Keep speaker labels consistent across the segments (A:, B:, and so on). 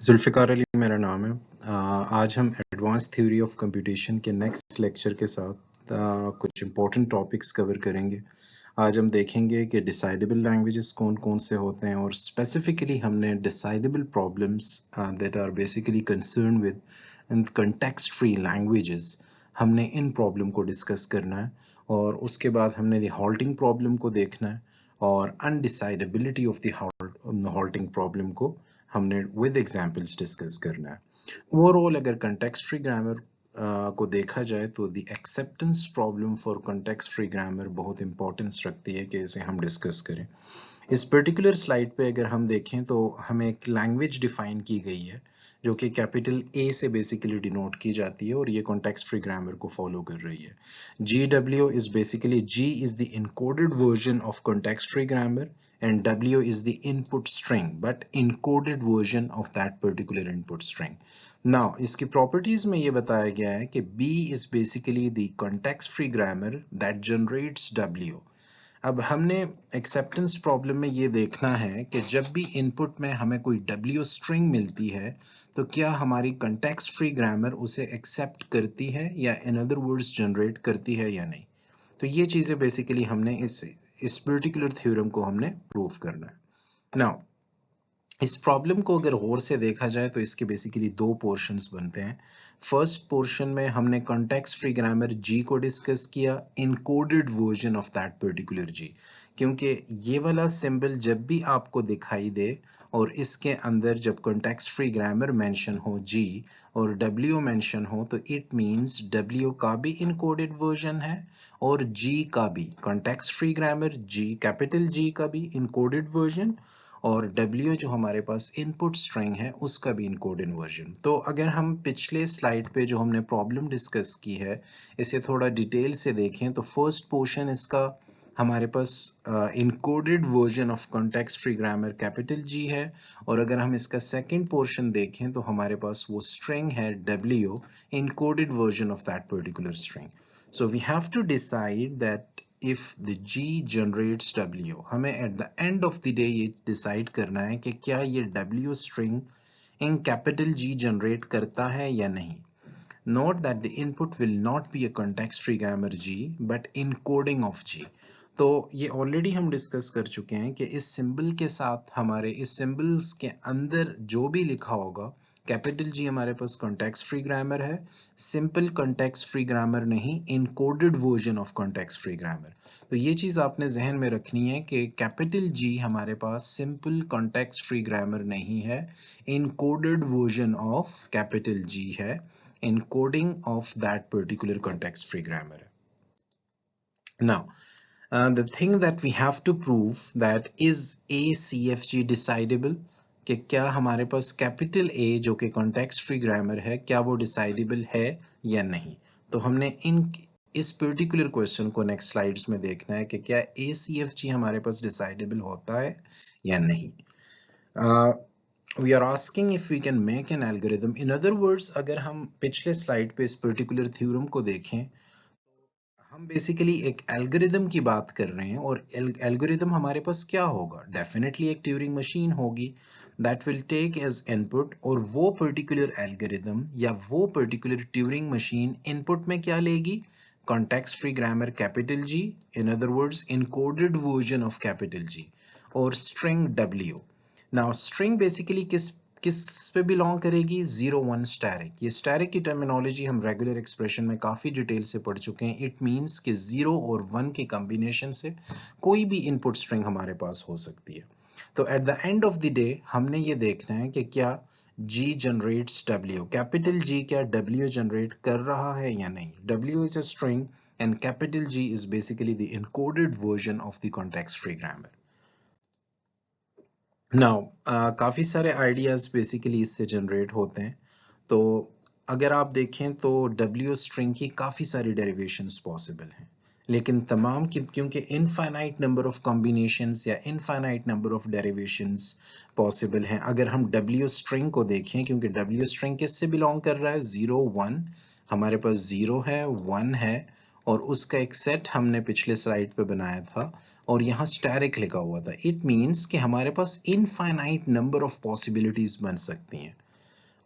A: जुल्फ़िकार अली मेरा नाम है। आज हम एडवांस थ्योरी ऑफ कंप्यूटेशन के नेक्स्ट लेक्चर के साथ कुछ इम्पोर्टेंट टॉपिक्स कवर करेंगे। आज हम देखेंगे कि डिसाइडेबल लैंग्वेजेस कौन-कौन से होते हैं और स्पेसिफिकली हमने decidable problems that are basically concern with in context free languages, हमने इन प्रॉब्लम को डिस्कस करना है और उसके बाद हमने द हॉल्टिंग प्रॉब्लम को देखना है और अनडिसाइडेबिलिटी ऑफ द हॉल्टिंग प्रॉब्लम को हमने विद एग्जांपल्स डिस्कस करना है। ओवरऑल अगर कंटेक्स्ट फ्री ग्रामर को देखा जाए तो the acceptance problem for context free grammar बहुत इंपॉर्टेंस रखती है कि इसे हम डिस्कस करें। इस पर्टिकुलर स्लाइड पे अगर हम देखें तो हमें एक लैंग्वेज डिफाइन की गई है जो कि कैपिटल ए से बेसिकली डिनोट की जाती है और ये कॉन्टेक्स्ट फ्री ग्रामर को फॉलो कर रही है। GW is basically G is the encoded version of context free grammar and W is the input string but encoded version of that particular input string. Now इसकी properties में ये बताया गया है कि B is basically the context free grammar that generates W. अब हमने acceptance problem में ये देखना है कि जब भी इनपुट में हमें कोई W स्ट्रिंग मिलती है तो क्या हमारी कंटेक्स्ट फ्री ग्रामर उसे एक्सेप्ट करती है या इन अदर वर्ड्स जनरेट करती है या नहीं। तो ये चीजें बेसिकली हमने इस पर्टिकुलर थ्योरम को हमने प्रूव करना है। नाउ इस प्रॉब्लम को अगर गौर से देखा जाए तो इसके बेसिकली दो पोर्शंस बनते हैं। फर्स्ट पोर्शन में हमने कॉन्टेक्स्ट फ्री ग्रामर जी को डिस्कस किया, encoded version of that particular G, क्योंकि ये वाला सिंबल जब भी आपको दिखाई दे और इसके अंदर जब कॉन्टेक्स्ट फ्री ग्रामर मेंशन हो जी और डब्ल्यू मेंशन हो तो इट मींस डब्ल्यू का भी इनकोडेड वर्जन है और जी का भी, context free grammar G capital G का भी इनकोडेड वर्जन और W जो हमारे पास इनपुट स्ट्रिंग है उसका भी इनकोडेड वर्जन। तो अगर हम पिछले स्लाइड पे जो हमने प्रॉब्लम डिस्कस की है इसे थोड़ा डिटेल से देखें तो फर्स्ट पोर्शन इसका हमारे पास encoded version of context free grammar capital G है और अगर हम इसका सेकंड पोर्शन देखें तो हमारे पास वो स्ट्रिंग है W, encoded version of that particular string. So we have to decide that if the G generates W, हमें at the end of the day ये decide करना है कि क्या ये W string in capital G generate करता है या नहीं। Note that the input will not be a context free grammar G but encoding of G. तो ये ऑलरेडी हम डिस्कस कर चुके हैं कि इस सिंबल के साथ हमारे इस सिंबल्स के अंदर जो भी लिखा होगा कैपिटल जी हमारे पास कॉन्टेक्स्ट फ्री ग्रामर है, सिंपल कॉन्टेक्स्ट फ्री ग्रामर नहीं, encoded version of context free grammar. तो ये चीज आपने जहन में रखनी है कि कैपिटल जी हमारे पास सिंपल कॉन्टेक्स्ट फ्री ग्रामर नहीं है, encoded version of capital G है, encoding of that particular context free grammar. Now the thing that we have to prove that is a CFG decidable, कि क्या हमारे पास capital A जो कि context free grammar है क्या वो डिसाइडेबल है या नहीं। तो हमने इस पर्टिकुलर क्वेश्चन को नेक्स्ट स्लाइड्स में देखना है कि क्या ACFG हमारे पास डिसाइडेबल होता है या नहीं। We are asking if we can make an algorithm. In other words, अगर हम पिछले स्लाइड पे इस पर्टिकुलर थ्योरम को देखें हम बेसिकली एक एल्गोरिदम की बात कर रहे हैं और एल्गोरिदम हमारे पास क्या होगा, डेफिनेटली एक ट्यूरिंग मशीन होगी that will take as input और वो पर्टिकुलर एल्गोरिदम या वो पर्टिकुलर ट्यूरिंग मशीन इनपुट में क्या लेगी, context free grammar capital G, in other words encoded version of capital G और string W। Now string basically किस पे बिलोंग करेगी, 0 1 स्टैरिक। ये स्टैरिक की टर्मिनोलॉजी हम रेगुलर एक्सप्रेशन में काफी डिटेल से पढ़ चुके हैं। इट मींस कि 0 और 1 के कॉम्बिनेशन से कोई भी इनपुट स्ट्रिंग हमारे पास हो सकती है। तो at the end of the day हमने ये देखना है कि क्या G generates W, capital G क्या W जनरेट कर रहा है या नहीं। W is a string and capital G is basically the encoded version of the context free grammar. Now काफ़ी सारे आइडियाज़ बेसिकली इससे जनरेट होते हैं। तो अगर आप देखें तो W स्ट्रिंग की काफ़ी सारी डेरिवेशंस पॉसिबल हैं, लेकिन तमाम क्योंकि इनफाइनाइट नंबर ऑफ कॉम्बिनेशंस या infinite number of derivations possible हैं। अगर हम W स्ट्रिंग को देखें, क्योंकि W स्ट्रिंग किससे बिलोंग कर रहा है, 0 1, हमारे पास 0 है 1 है और उसका एक सेट हमने पिछले स्लाइड पे बनाया था और यहाँ स्टैरिक लिखा हुआ था। इट मींस कि हमारे पास इनफाइनाइट नंबर ऑफ पॉसिबिलिटीज बन सकती हैं।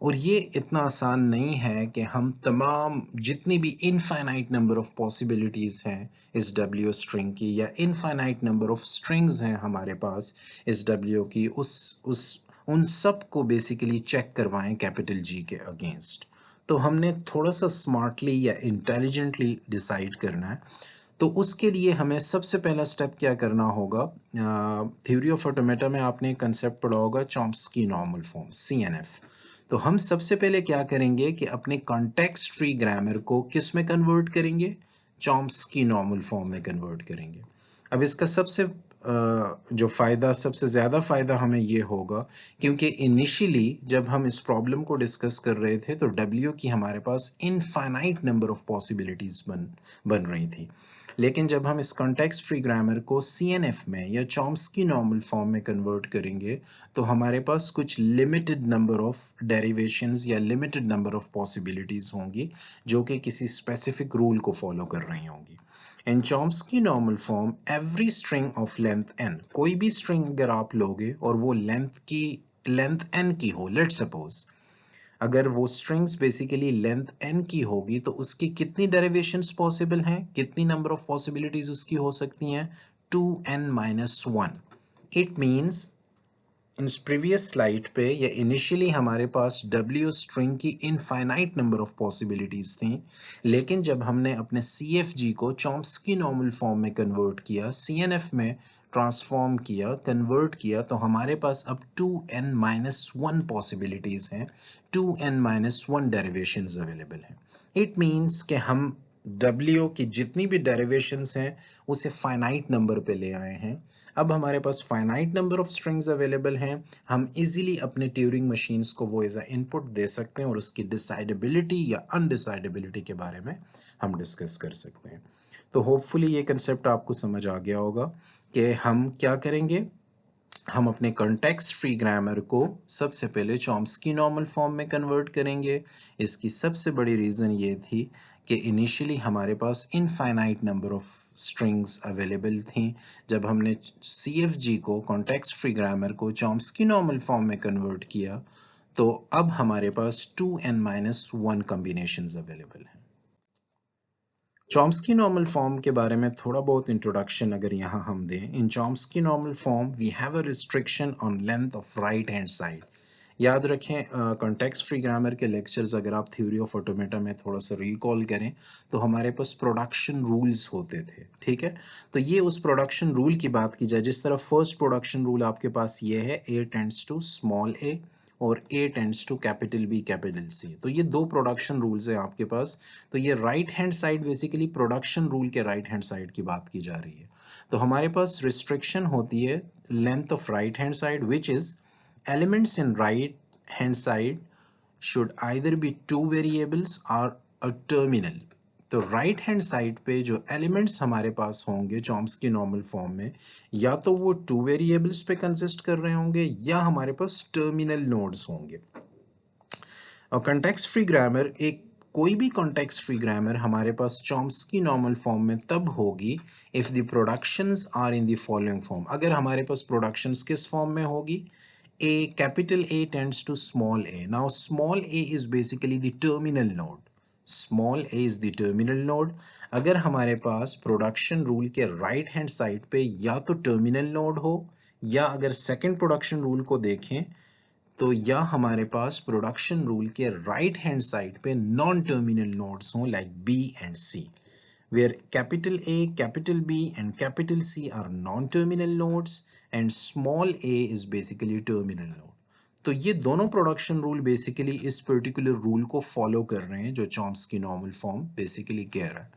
A: और ये इतना आसान नहीं है कि हम तमाम जितनी भी इनफाइनाइट नंबर ऑफ पॉसिबिलिटीज हैं इस डब्ल्यू स्ट्रिंग की, या इनफाइनाइट नंबर ऑफ स्ट्रिंग्स हैं हमारे पास इस डब्ल्यू की, उस उन सब को बेसिकली चेक करवाएं कैपिटल जी के अगेंस्ट। तो हमने थोड़ा सा स्मार्टली या इंटेलिजेंटली डिसाइड करना है। तो उसके लिए हमें सबसे पहला स्टेप क्या करना होगा, थ्योरी ऑफ ऑटोमेटा में आपने कंसेप्ट पढ़ा होगा चॉम्स्की नॉर्मल फॉर्म, CNF। तो हम सबसे पहले क्या करेंगे कि अपने कॉन्टेक्स्ट फ्री ग्रामर को किस में कन्वर्ट करेंगे, चॉम्स्की नॉर्मल फॉर्म में कन्वर्ट करेंगे। अब इसका जो सबसे ज्यादा फायदा हमें ये होगा, क्योंकि इनिशियली जब हम इस प्रॉब्लम को डिस्कस कर रहे थे तो W की हमारे पास इनफाइनाइट नंबर ऑफ पॉसिबिलिटीज बन रही थी। लेकिन जब हम इस कॉन्टेक्स्ट फ्री ग्रामर को CNF में या चॉम्स्की नॉर्मल फॉर्म में कन्वर्ट करेंगे तो हमारे पास कुछ लिमिटेड नंबर ऑफ डेरिवेशंस या लिमिटेड नंबर ऑफ पॉसिबिलिटीज होंगी जो कि किसी स्पेसिफिक रूल को फॉलो कर रही होंगी। In Chomsky normal form every string of length n, कोई भी स्ट्रिंग अगर आप लोगे और वो लेंथ n की हो, लेट्स सपोज अगर वो स्ट्रिंग्स बेसिकली लेंथ n की होगी तो उसकी कितनी डेरिवेशंस पॉसिबल हैं, कितनी नंबर ऑफ पॉसिबिलिटीज उसकी हो सकती हैं, 2n-1। इट मींस इस प्रीवियस स्लाइड पे या इनिशियली हमारे पास W स्ट्रिंग की इनफाइनाइट नंबर ऑफ पॉसिबिलिटीज थी, लेकिन जब हमने अपने CFG को चॉम्स्की नॉर्मल फॉर्म में कन्वर्ट किया, CNF में ट्रांसफॉर्म किया, कन्वर्ट किया, तो हमारे पास अब 2n-1 पॉसिबिलिटीज हैं, 2n-1 डेरिवेशंस अवेलेबल हैं। इट मींस कि हम W की जितनी भी डेरिवेशंस हैं उसे फाइनाइट नंबर पे ले आए हैं। अब हमारे पास finite number of strings available हैं, हम इजीली अपने ट्यूरिंग मशीन्स को वो एज अ इनपुट दे सकते हैं और उसकी डिसाइडेबिलिटी या अनडिसाइडेबिलिटी के बारे में हम डिस्कस कर सकते हैं। तो होपफुली ये कंसेप्ट आपको समझ आ गया होगा कि हम क्या करेंगे। हम अपने कॉन्टेक्स्ट फ्री ग्रामर को सबसे पहले चॉम्स्की नॉर्मल फॉर्म में कन्वर्ट करेंगे। इसकी सबसे बड़ी रीजन ये थी कि इनिशियली हमारे पास infinite number of strings available थी। जब हमने CFG को, कॉन्टेक्स्ट फ्री ग्रामर को चॉम्स्की नॉर्मल फॉर्म में कन्वर्ट किया तो अब हमारे पास 2n-1 कॉम्बिनेशंस अवेलेबल हैं। चॉम्स्की नॉर्मल फॉर्म के बारे में थोड़ा बहुत इंट्रोडक्शन अगर यहाँ हम दें, in Chomsky normal form we have a restriction on length of right hand side. याद रखें कॉन्टेक्स्ट फ्री ग्रामर के लेक्चर्स अगर आप थ्योरी ऑफ ऑटोमेटा में थोड़ा सा रिकॉल करें तो हमारे पास प्रोडक्शन रूल्स होते थे, ठीक है। तो ये उस प्रोडक्शन रूल की बात की जाए, जिस तरह फर्स्ट प्रोडक्शन रूल आपके पास ये है, A tends to small a और A tends to capital B capital C। तो ये दो प्रोडक्शन रूल्स है आपके पास। तो ये right hand side basically production rule के राइट हैंड साइड की बात की जा रही है। तो हमारे पास रिस्ट्रिक्शन होती है length of right hand side which is elements in right hand side should either be two variables or a terminal। तो राइट हैंड साइड पे जो एलिमेंट्स हमारे पास होंगे चॉम्स्की नॉर्मल फॉर्म में, या तो वो टू वेरिएबल्स पे कंसिस्ट कर रहे होंगे या हमारे पास टर्मिनल नोड्स होंगे। और कॉन्टेक्स्ट फ्री ग्रामर कोई भी कॉन्टेक्स्ट फ्री ग्रामर हमारे पास चॉम्स्की नॉर्मल फॉर्म में तब होगी if the productions are in the following form. अगर हमारे पास प्रोडक्शंस किस फॉर्म में होगी, capital A tends to small a। Now small a is basically the terminal node। Small a is the terminal node। अगर हमारे पास प्रोडक्शन रूल के right hand side पे या तो टर्मिनल नोड हो, या अगर सेकंड प्रोडक्शन रूल को देखें तो या हमारे पास प्रोडक्शन रूल के राइट हैंड साइड पे नॉन टर्मिनल नोड्स हों like B and C, where capital A, capital B and capital C are non-terminal nodes and small a is basically terminal node। तो ये दोनों प्रोडक्शन रूल बेसिकली इस particular rule को follow कर रहे हैं जो चॉम्स्की नॉर्मल फॉर्म बेसिकली कह रहा है।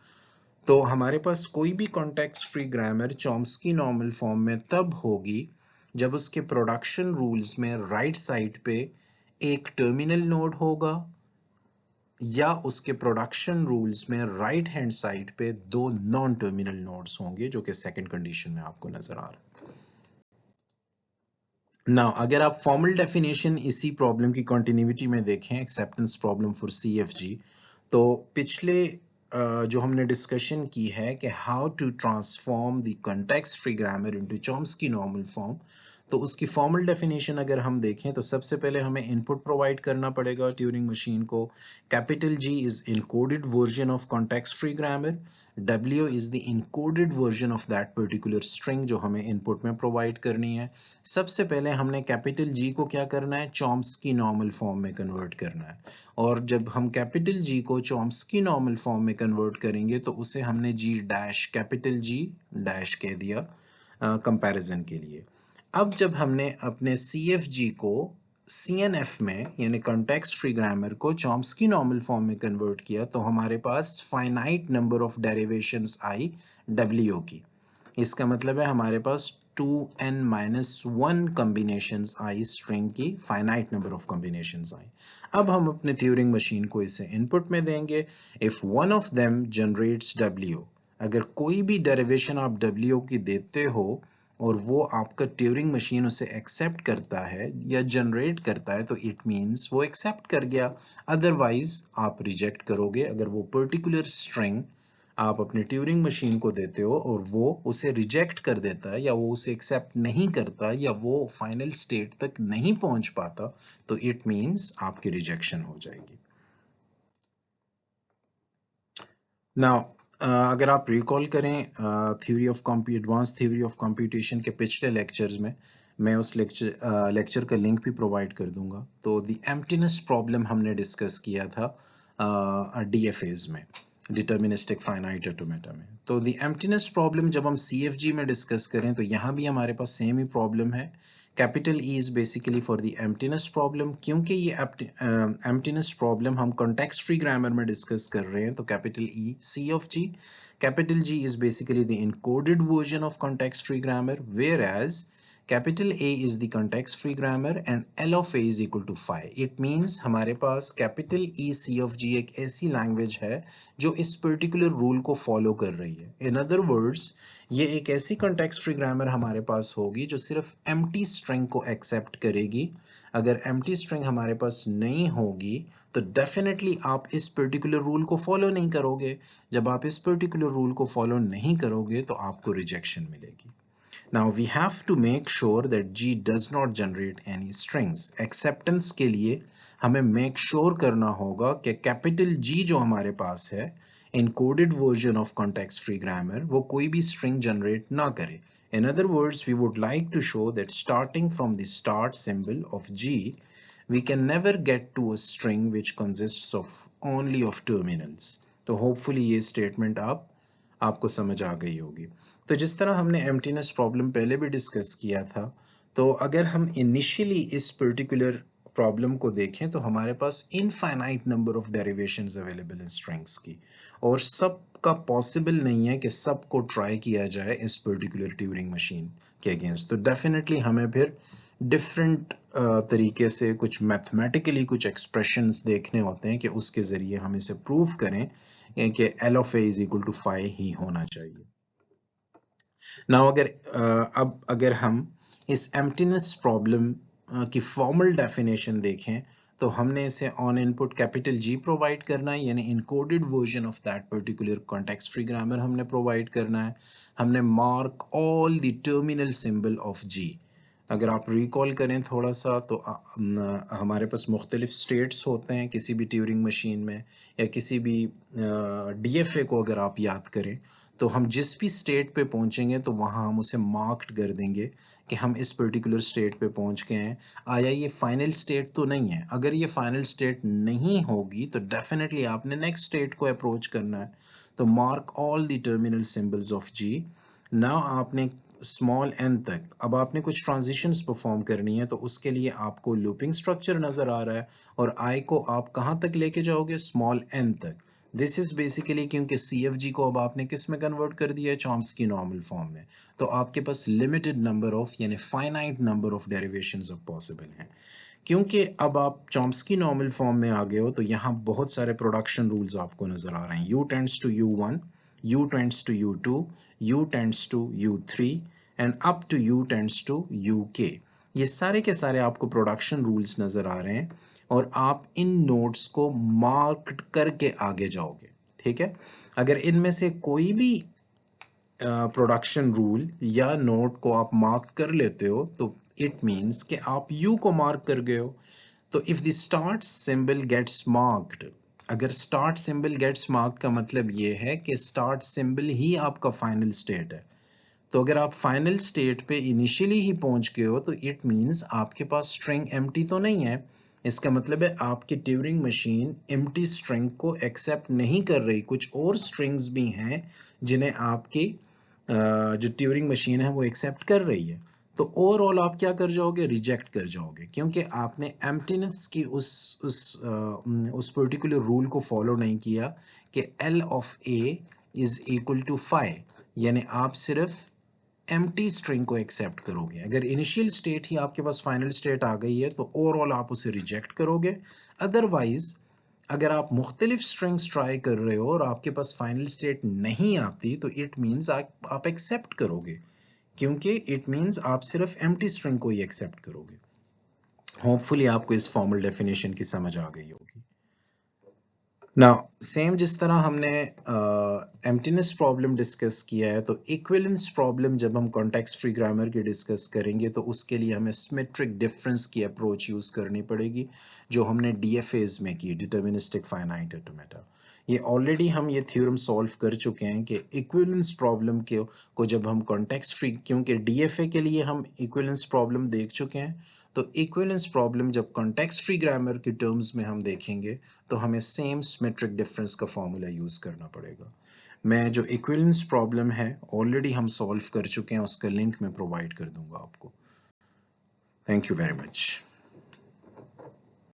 A: तो हमारे पास कोई भी context free grammar Chomsky normal form में तब होगी जब उसके प्रोडक्शन रूल्स में राइट साइड पे एक टर्मिनल नोड होगा या उसके प्रोडक्शन रूल्स में राइट हैंड साइड पे दो नॉन टर्मिनल नोड्स होंगे, जो कि सेकंड कंडीशन में आपको नजर आ रहा है। नाउ अगर आप फॉर्मल डेफिनेशन इसी प्रॉब्लम की कंटिन्यूटी में देखें, एक्सेप्टेंस प्रॉब्लम फॉर CFG, तो पिछले जो हमने डिस्कशन की है कि how to transform the context free grammar into Chomsky normal form, तो उसकी फॉर्मल डेफिनेशन अगर हम देखें तो सबसे पहले हमें इनपुट प्रोवाइड करना पड़ेगा ट्यूरिंग मशीन को। Capital G is encoded version of context free grammar, W is the encoded version of that particular string जो हमें इनपुट में प्रोवाइड करनी है। सबसे पहले हमने कैपिटल G को क्या करना है, चॉम्स्की नॉर्मल फॉर्म में कन्वर्ट करना है। और जब हम कैपिटल G को चॉम्स्की नॉर्मल फॉर्म में कन्वर्ट करेंगे तो उसे हमने G dash capital G dash कह दिया कंपैरिजन के लिए। अब जब हमने अपने CFG को CNF में यानी कॉन्टेक्स्ट फ्री ग्रामर को चॉम्स्की नॉर्मल फॉर्म में कन्वर्ट किया तो हमारे पास फाइनाइट नंबर ऑफ डेरिवेशंस आई W की। इसका मतलब है हमारे पास 2n-1 कॉम्बिनेशंस आई स्ट्रिंग की, फाइनाइट नंबर ऑफ कॉम्बिनेशंस आई। अब हम अपने ट्यूरिंग मशीन को इसे इनपुट में देंगे। If one of them generates W, अगर कोई भी डेरिवेशन आप W की देते हो और वो आपका ट्यूरिंग मशीन उसे एक्सेप्ट करता है या जनरेट करता है तो इट मींस वो एक्सेप्ट कर गया, अदरवाइज आप रिजेक्ट करोगे। अगर वो पर्टिकुलर स्ट्रिंग आप अपने ट्यूरिंग मशीन को देते हो और वो उसे रिजेक्ट कर देता है या वो उसे एक्सेप्ट नहीं करता या वो फाइनल स्टेट तक नहीं पहुंच पाता तो इट मींस आपकी रिजेक्शन हो जाएगी। नाउ अगर आप रिकॉल करें एडवांस थ्योरी ऑफ कंप्यूटेशन के पिछले लेक्चर्स में, मैं उस लेक्चर का लिंक भी प्रोवाइड कर दूंगा। तो द एम्प्टीनेस प्रॉब्लम हमने डिस्कस किया था DFAs में, डिटर्मिनिस्टिक फाइनाइट ऑटोमेटा में। तो द एम्प्टीनेस प्रॉब्लम जब हम CFG में डिस्कस करें तो यहाँ भी हमारे पास सेम ही प्रॉब्लम है। Capital E is basically for the emptiness problem. क्योंकि ये एम्प्टीनेस प्रॉब्लम हम कॉन्टेक्स्ट फ्री ग्रामर में डिस्कस कर रहे हैं तो capital E C of G, capital G is basically the encoded version of context free grammar, whereas capital A is the context free grammar and L of A is equal to phi. It means हमारे पास capital E C of G एक ऐसी language है जो इस particular rule को follow कर रही है। In other words, ये एक ऐसी context free grammar हमारे पास होगी जो सिर्फ empty string को accept करेगी। अगर empty string हमारे पास नहीं होगी तो डेफिनेटली आप इस पर्टिकुलर रूल को फॉलो नहीं करोगे। जब आप इस पर्टिकुलर रूल को फॉलो नहीं करोगे तो आपको रिजेक्शन मिलेगी। Now we have to make sure that G does not generate any strings. Acceptance के लिए हमें make sure करना होगा कि कैपिटल G जो हमारे पास है encoded version of context free grammar वो कोई भी string generate ना करे। In other words, we would like to show that starting from the start symbol of G, we can never get to a string which consists of only of terminals. तो hopefully ये statement आपको समझ आ गई होगी। तो जिस तरह हमने एम्प्टीनेस प्रॉब्लम पहले भी डिस्कस किया था, तो अगर हम इनिशियली इस पर्टिकुलर प्रॉब्लम को देखें तो हमारे पास infinite number of derivations available हैं स्ट्रिंग्स की, और सबका पॉसिबल नहीं है कि सबको ट्राई किया जाए इस पर्टिकुलर ट्यूरिंग मशीन के अगेंस्ट। तो डेफिनेटली हमें फिर डिफरेंट तरीके से कुछ मैथमेटिकली कुछ एक्सप्रेशंस देखने होते हैं कि उसके जरिए हम इसे प्रूव करें कि L of A is equal to phi ही होना चाहिए। नाउ अगर हम इस एम्प्टीनेस प्रॉब्लम की फॉर्मल डेफिनेशन देखें तो हमने इसे on input capital G provide करना है, यानी encoded version of that particular context free grammar हमने प्रोवाइड करना है। हमने mark all the terminal symbol of G। अगर आप रिकॉल करें थोड़ा सा तो हमारे पास मुख्तलिफ स्टेट्स होते हैं किसी भी ट्यूरिंग मशीन में, या किसी भी DFA को अगर आप याद करें तो हम जिस भी स्टेट पे पहुंचेंगे तो वहां हम उसे मार्क्ड कर देंगे कि हम इस पर्टिकुलर स्टेट पे पहुंच गए हैं। आया ये फाइनल स्टेट तो नहीं है। अगर ये फाइनल स्टेट नहीं होगी तो डेफिनेटली आपने नेक्स्ट स्टेट को अप्रोच करना है। तो mark all the terminal symbols of G। Now आपने स्मॉल n तक, अब आपने कुछ ट्रांजिशंस परफॉर्म करनी है तो उसके लिए आपको लूपिंग स्ट्रक्चर नजर आ रहा है और I को आप कहां तक लेके जाओगे, स्मॉल n तक। दिस इज बेसिकली क्योंकि CFG को अब आपने किस में कन्वर्ट कर दिया है, चॉम्स्की नॉर्मल फॉर्म में। तो आपके पास लिमिटेड नंबर ऑफ यानी फाइनाइट नंबर ऑफ डेरिवेशंस अब पॉसिबल हैं। क्योंकि अब आप चॉम्स्की नॉर्मल फॉर्म में आ गए हो तो यहाँ बहुत सारे प्रोडक्शन रूल्स आपको नजर आ रहे हैं। U tends to U1, U tends to U2, U tends to U3 and up to U tends to UK। ये सारे के सारे आपको प्रोडक्शन रूल्स नजर आ रहे हैं और आप इन नोड्स को मार्क करके आगे जाओगे। ठीक है, अगर इनमें से कोई भी प्रोडक्शन रूल या नोड को आप मार्क कर लेते हो तो इट मीन्स कि आप यू को मार्क कर गए हो। तो if the start symbol gets marked, अगर स्टार्ट सिंबल गेट्स मार्क्ड का मतलब ये है कि स्टार्ट सिंबल ही आपका फाइनल स्टेट है। तो अगर आप फाइनल स्टेट पे इनिशियली ही पहुंच गए हो तो इट मीन्स आपके पास स्ट्रिंग एम्प्टी तो नहीं है। इसका मतलब है आपकी ट्यूरिंग मशीन एम्प्टी स्ट्रिंग को एक्सेप्ट नहीं कर रही। कुछ और स्ट्रिंग्स भी हैं जिन्हें आपकी जो ट्यूरिंग मशीन है वो एक्सेप्ट कर रही है। तो ओवरऑल आप क्या कर जाओगे, रिजेक्ट कर जाओगे, क्योंकि आपने एम्प्टीनेस की उस पर्टिकुलर रूल को फॉलो नहीं किया कि L of A is equal to 5, यानी आप सिर्फ एम्प्टी स्ट्रिंग को एक्सेप्ट करोगे। अगर इनिशियल स्टेट ही आपके पास फाइनल स्टेट आ गई है तो ओवरऑल आप उसे रिजेक्ट करोगे। अदरवाइज अगर आप मुख्तलिफ स्ट्रिंग्स ट्राई कर रहे हो और आपके पास फाइनल स्टेट नहीं आती तो इट मीन्स आप एक्सेप्ट करोगे, क्योंकि इट मीन्स आप सिर्फ एम्प्टी स्ट्रिंग को ही एक्सेप्ट करोगे। होपफुली आपको इस फॉर्मल डेफिनेशन की समझ आ गई होगी। नाउ सेम जिस तरह हमने एम्प्टीनेस प्रॉब्लम डिस्कस किया है, तो इक्विवेलेंस प्रॉब्लम जब हम कॉन्टेक्स्ट फ्री ग्रामर की डिस्कस करेंगे तो उसके लिए हमें सिमेट्रिक डिफरेंस की अप्रोच यूज करनी पड़ेगी, जो हमने डीएफएज में की, डिटर्मिनिस्टिक फाइनाइट ऑटोमेटा। ये ऑलरेडी हम ये थ्योरम सॉल्व कर चुके हैं कि इक्विवेलेंस प्रॉब्लम को जब हम कॉन्टेक्स्ट फ्री, क्योंकि डीएफए के लिए हम इक्विवेलेंस प्रॉब्लम देख चुके हैं, तो इक्विवेलेंस प्रॉब्लम जब कॉन्टेक्स्ट फ्री ग्रामर की टर्म्स में हम देखेंगे तो हमें सेम सिमेट्रिक डिफरेंस का फॉर्मूला यूज करना पड़ेगा। मैं जो इक्विवेलेंस प्रॉब्लम है ऑलरेडी हम सॉल्व कर चुके हैं, उसका लिंक मैं प्रोवाइड कर दूंगा आपको। Thank you very much.